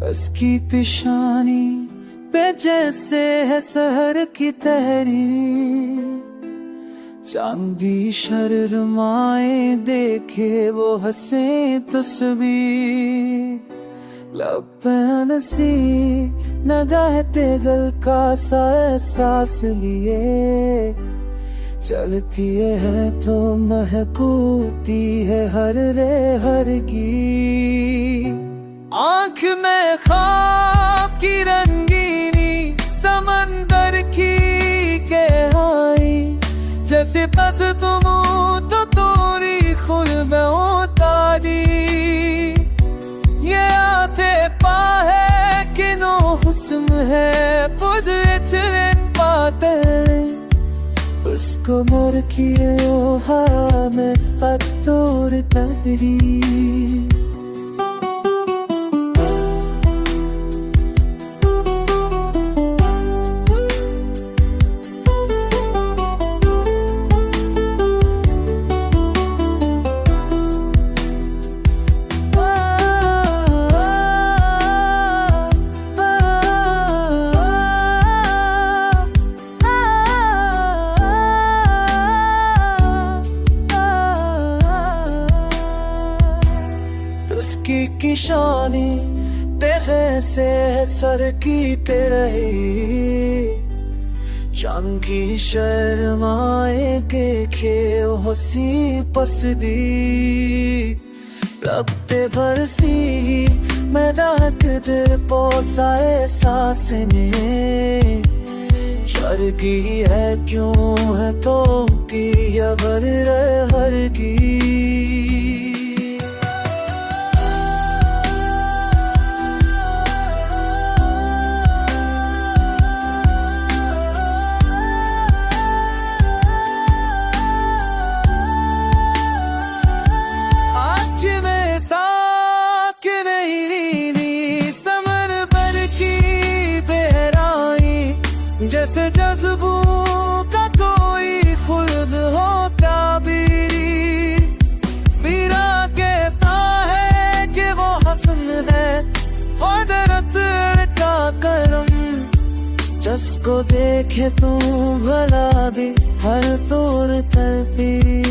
उसकी पेशानी पे जैसे है सहर की तहरीर, चांदी शर्माए देखे वो हंसे तस्वीर। लब पे हंसी नगाहते गल का सा एहसास लिए, चलती है तो महकूती है हर रे हर की। आँख में ख्वाब की रंगीनी समंदर की गहराई, जैसे बस तुम तो तोरी खुलब उतारी। ये आते पाहे कि नो हुस्न है पुझे चिरन पाते, उसको मोर किए ओहा में पत्तोर तहरी। उसकी किशानी तेरे से सर की रही, चांगी शर्माए के खेव हसी पसदी। लगते भरसी मैदान दिल पोसाए सांस ने, चरगी है क्यों है तो की अगर हर की। जैसे जज्बों का कोई खुद होता भी, मीरा कहता है कि वो हसन है कुदरत का करम। जिसको देखे तू भला भी हर तोर तलपी।